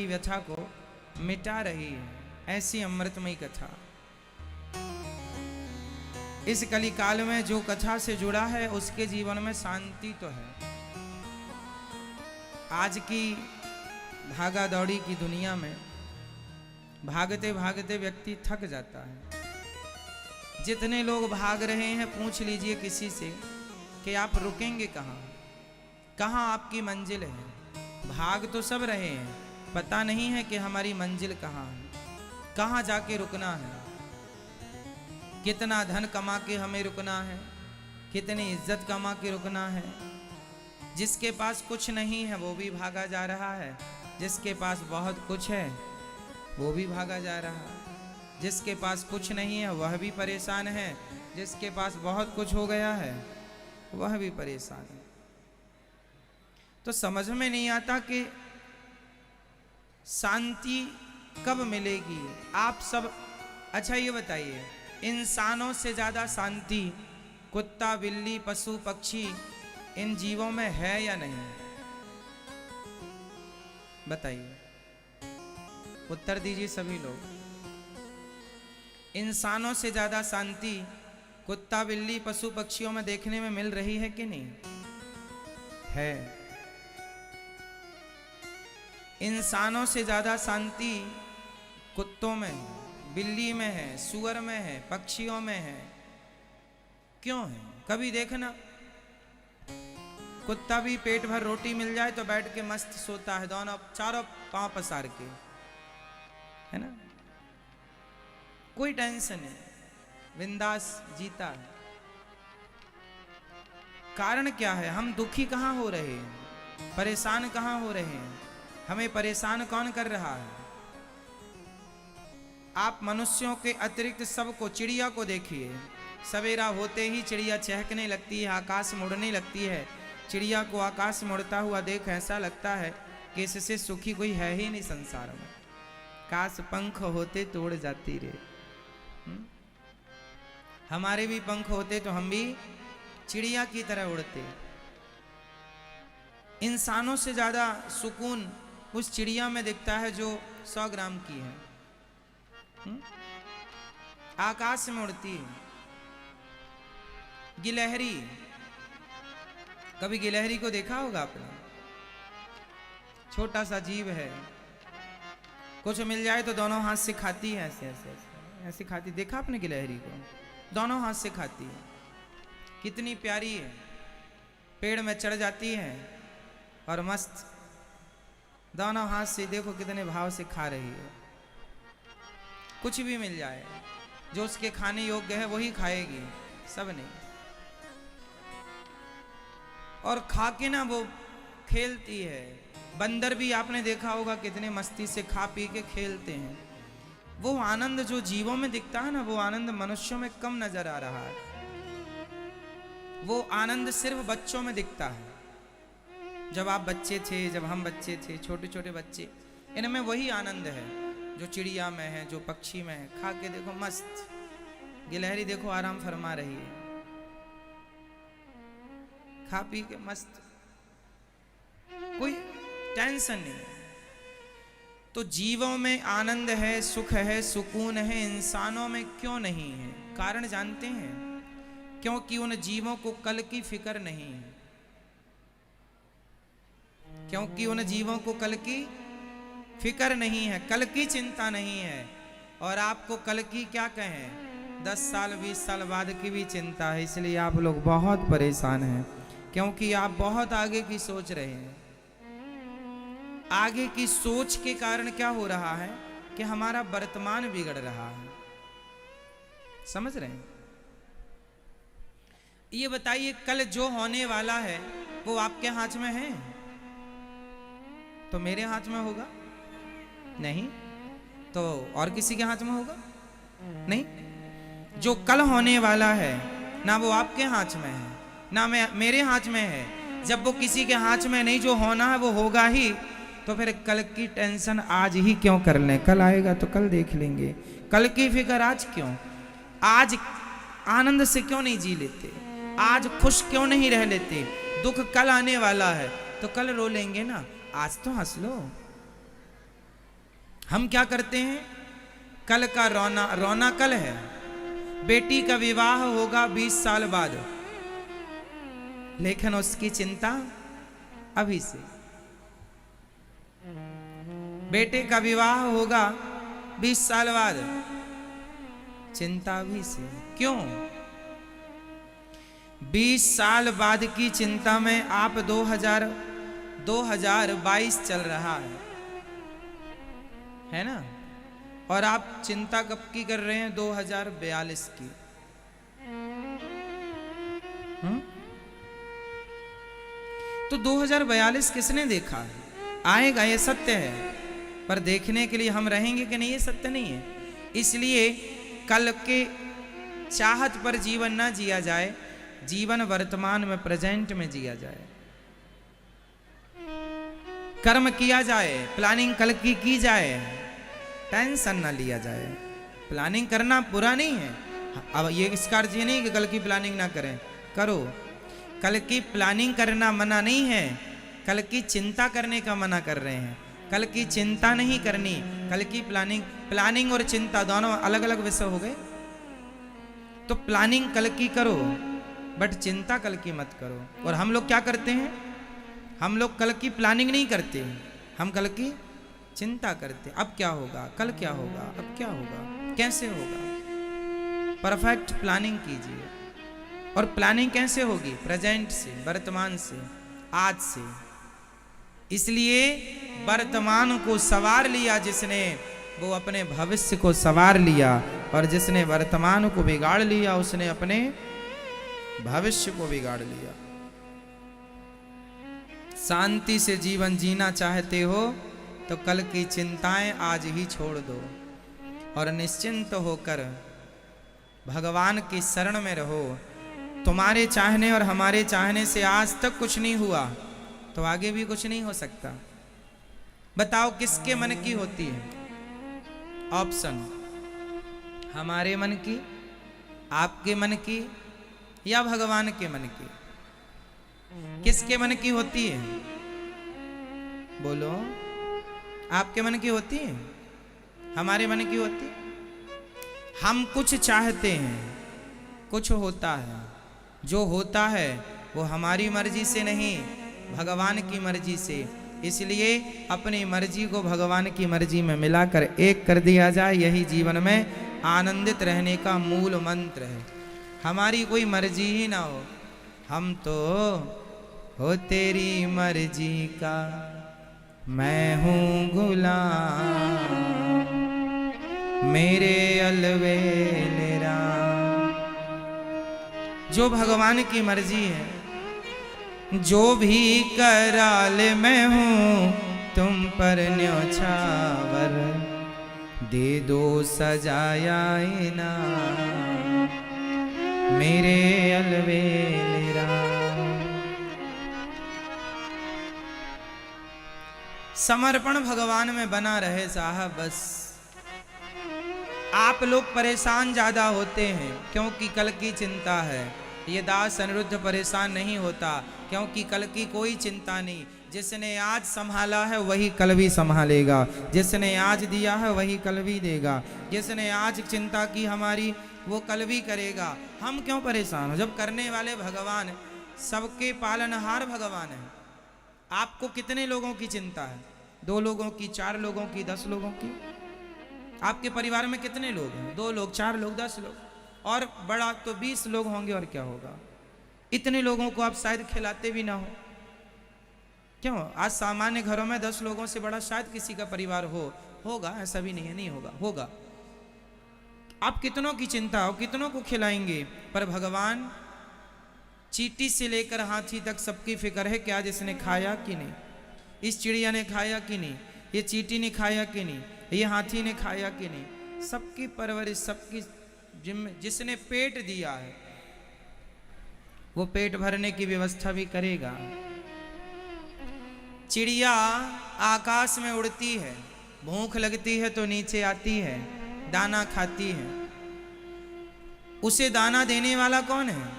व्यथा को मिटा रही है। ऐसी अमृतमयी कथा इस कली काल में जो कथा से जुड़ा है उसके जीवन में शांति तो है। आज की भागा दौड़ी की दुनिया में भागते भागते व्यक्ति थक जाता है। जितने लोग भाग रहे हैं पूछ लीजिए किसी से कि आप रुकेंगे कहाँ, कहाँ आपकी मंजिल है। भाग तो सब रहे हैं, पता नहीं है कि हमारी मंजिल कहाँ है, कहाँ जाके रुकना है। कितना धन कमा के हमें रुकना है, कितनी इज्जत कमा के रुकना है। जिसके पास कुछ नहीं है वो भी भागा जा रहा है, जिसके पास बहुत कुछ है वो भी भागा जा रहा है। जिसके पास कुछ नहीं है वह भी परेशान है, जिसके पास बहुत कुछ हो गया है वह भी परेशान है। तो समझ में नहीं आता कि शांति कब मिलेगी। आप सब अच्छा ये बताइए, इंसानों से ज्यादा शांति कुत्ता बिल्ली पशु पक्षी इन जीवों में है या नहीं? बताइए, उत्तर दीजिए सभी लोग। इंसानों से ज्यादा शांति कुत्ता बिल्ली पशु पक्षियों में देखने में मिल रही है कि नहीं? है। इंसानों से ज्यादा शांति कुत्तों में है, बिल्ली में है, सूअर में है, पक्षियों में है। क्यों है? कभी देखना, कुत्ता भी पेट भर रोटी मिल जाए तो बैठ के मस्त सोता है, दोनों चारों पांव पसार के, है ना, कोई टेंशन नहीं, बिंदास जीता है। कारण क्या है? हम दुखी कहाँ हो रहे हैं, परेशान कहाँ हो रहे हैं? हमें परेशान कौन कर रहा है? आप मनुष्यों के अतिरिक्त सबको, चिड़िया को देखिए, सवेरा होते ही चिड़िया चहकने लगती है, आकाश मुड़ने लगती है। चिड़िया को आकाश मुड़ता हुआ देख ऐसा लगता है कि इससे सुखी कोई है ही नहीं संसार में। काश पंख होते तो उड़ जाती रे। हमारे भी पंख होते तो हम भी चिड़िया की तरह उड़ते। इंसानों से ज्यादा सुकून उस चिड़िया में दिखता है जो 100 ग्राम की है, आकाश में उड़ती है। गिलहरी, कभी गिलहरी को देखा होगा आपने? छोटा सा जीव है, कुछ मिल जाए तो दोनों हाथ से खाती है, ऐसे ऐसे ऐसे ऐसे खाती। देखा आपने गिलहरी को? दोनों हाथ से खाती है। कितनी प्यारी है, पेड़ में चढ़ जाती है और मस्त दोनों हाथ से, देखो कितने भाव से खा रही है। कुछ भी मिल जाए जो उसके खाने योग्य है वही खाएगी, सब नहीं। और खा के ना वो खेलती है। बंदर भी आपने देखा होगा कितने मस्ती से खा पी के खेलते हैं। वो आनंद जो जीवों में दिखता है ना, वो आनंद मनुष्यों में कम नजर आ रहा है। वो आनंद सिर्फ बच्चों में दिखता है। जब आप बच्चे थे, जब हम बच्चे थे, छोटे छोटे बच्चे, इनमें वही आनंद है जो चिड़िया में है, जो पक्षी में है। खा के देखो मस्त। गिलहरी देखो आराम फरमा रही है, खा पी के मस्त, कोई टेंशन नहीं। तो जीवों में आनंद है, सुख है, सुकून है, इंसानों में क्यों नहीं है? कारण जानते हैं? क्योंकि उन जीवों को कल की फिक्र नहीं है। क्योंकि उन जीवों को कल की फिक्र नहीं है, कल की चिंता नहीं है। और आपको कल की क्या कहें, 10 साल 20 साल बाद की भी चिंता है। इसलिए आप लोग बहुत परेशान हैं, क्योंकि आप बहुत आगे की सोच रहे हैं। आगे की सोच के कारण क्या हो रहा है कि हमारा वर्तमान बिगड़ रहा है। समझ रहे हैं? ये बताइए, कल जो होने वाला है वो आपके हाथ में है? तो मेरे हाथ में होगा? नहीं। तो और किसी के हाथ में होगा? नहीं। जो कल होने वाला है ना वो आपके हाथ में है ना मेरे हाथ में है। जब वो किसी के हाथ में नहीं, जो होना है वो होगा ही, तो फिर कल की टेंशन आज ही क्यों कर लें? कल आएगा तो कल देख लेंगे। कल की फिक्र आज क्यों? आज आनंद से क्यों नहीं जी लेते? आज खुश क्यों नहीं रह लेते? दुख कल आने वाला है तो कल रो लेंगे ना, आज तो हंस लो। हम क्या करते हैं, कल का रोना कल है। बेटी का विवाह होगा 20 साल बाद, लेकिन उसकी चिंता अभी से। बेटे का विवाह होगा 20 साल बाद, चिंता अभी से। क्यों? 20 साल बाद की चिंता में आप 2022 चल रहा है ना, और आप चिंता कब की कर रहे हैं, 2042 की। तो 2042 किसने देखा है? आएगा, ये सत्य है, पर देखने के लिए हम रहेंगे कि नहीं, ये सत्य नहीं है। इसलिए कल के चाहत पर जीवन ना जिया जाए, जीवन वर्तमान में, प्रेजेंट में जिया जाए। कर्म किया जाए, प्लानिंग कल की जाए, टेंशन ना लिया जाए। प्लानिंग करना बुरा नहीं है, अब ये इसका अर्थ ये नहीं कि कल की प्लानिंग ना करें, करो। कल की प्लानिंग करना मना नहीं है, कल की चिंता करने का मना कर रहे हैं। कल की चिंता नहीं करनी, कल की प्लानिंग और चिंता दोनों अलग अलग विषय हो गए। तो प्लानिंग कल की करो, बट चिंता कल की मत करो। और हम लोग क्या करते हैं, हम लोग कल की प्लानिंग नहीं करते, हम कल की चिंता करते। अब क्या होगा, कल क्या होगा, अब क्या होगा, कैसे होगा। परफेक्ट प्लानिंग कीजिए। और प्लानिंग कैसे होगी, प्रेजेंट से, वर्तमान से, आज से। इसलिए वर्तमान को सवार लिया जिसने, वो अपने भविष्य को सवार लिया, और जिसने वर्तमान को बिगाड़ लिया उसने अपने भविष्य को बिगाड़ लिया। शांति से जीवन जीना चाहते हो तो कल की चिंताएं आज ही छोड़ दो और निश्चिंत होकर भगवान की शरण में रहो। तुम्हारे चाहने और हमारे चाहने से आज तक कुछ नहीं हुआ, तो आगे भी कुछ नहीं हो सकता। बताओ किसके मन की होती है? ऑप्शन, हमारे मन की, आपके मन की, या भगवान के मन की? किसके मन की होती है? बोलो। आपके मन की होती है, हमारे मन की होती है। हम कुछ चाहते हैं, कुछ होता है। जो होता है वो हमारी मर्जी से नहीं, भगवान की मर्जी से। इसलिए अपनी मर्जी को भगवान की मर्जी में मिलाकर एक कर दिया जाए, यही जीवन में आनंदित रहने का मूल मंत्र है। हमारी कोई मर्जी ही ना हो, हम तो हो तेरी मर्जी का, मैं हूँ गुलाम, मेरे अलवेलेरा। जो भगवान की मर्जी है, जो भी कराल मैं हूँ तुम पर न्योछावर, दे दो सजाया इना, मेरे अलवेलेरा। समर्पण भगवान में बना रहे साहब, बस। आप लोग परेशान ज्यादा होते हैं क्योंकि कल की चिंता है। ये दास अनिरुद्ध परेशान नहीं होता क्योंकि कल की कोई चिंता नहीं। जिसने आज संभाला है वही कल भी संभालेगा, जिसने आज दिया है वही कल भी देगा, जिसने आज चिंता की हमारी वो कल भी करेगा। हम क्यों परेशान हो जब करने वाले भगवान, सबके पालनहार भगवान है। आपको कितने लोगों की चिंता है? 2 लोगों की, 4 लोगों की, 10 लोगों की? आपके परिवार में कितने लोग हैं? 2 लोग, 4 लोग, 10 लोग, और बड़ा तो 20 लोग होंगे। और क्या होगा? इतने लोगों को आप शायद खिलाते भी ना हो। क्यों? आज सामान्य घरों में 10 लोगों से बड़ा शायद किसी का परिवार होगा, ऐसा भी नहीं है, नहीं होगा, होगा। आप कितनों की चिंता हो, कितनों को खिलाएंगे? पर भगवान चींटी से लेकर हाथी तक सबकी फिक्र है। क्या जिसने खाया कि नहीं, इस चिड़िया ने खाया कि नहीं, ये चींटी ने खाया कि नहीं, ये हाथी ने खाया कि नहीं, सबकी परवरिश, सबकी जिम्मे। जिसने पेट दिया है वो पेट भरने की व्यवस्था भी करेगा। चिड़िया आकाश में उड़ती है, भूख लगती है तो नीचे आती है, दाना खाती है। उसे दाना देने वाला कौन है?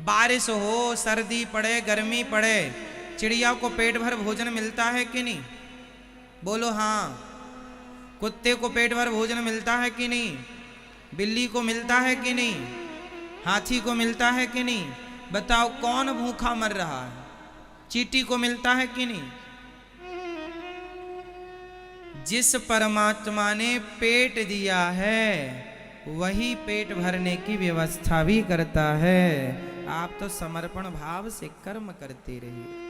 बारिश हो, सर्दी पड़े, गर्मी पड़े, चिड़िया को पेट भर भोजन मिलता है कि नहीं? बोलो हाँ। कुत्ते को पेट भर भोजन मिलता है कि नहीं? बिल्ली को मिलता है कि नहीं? हाथी को मिलता है कि नहीं? बताओ कौन भूखा मर रहा है? चींटी को मिलता है कि नहीं? जिस परमात्मा ने पेट दिया है वही पेट भरने की व्यवस्था भी करता है। आप तो समर्पण भाव से कर्म करते रहिए।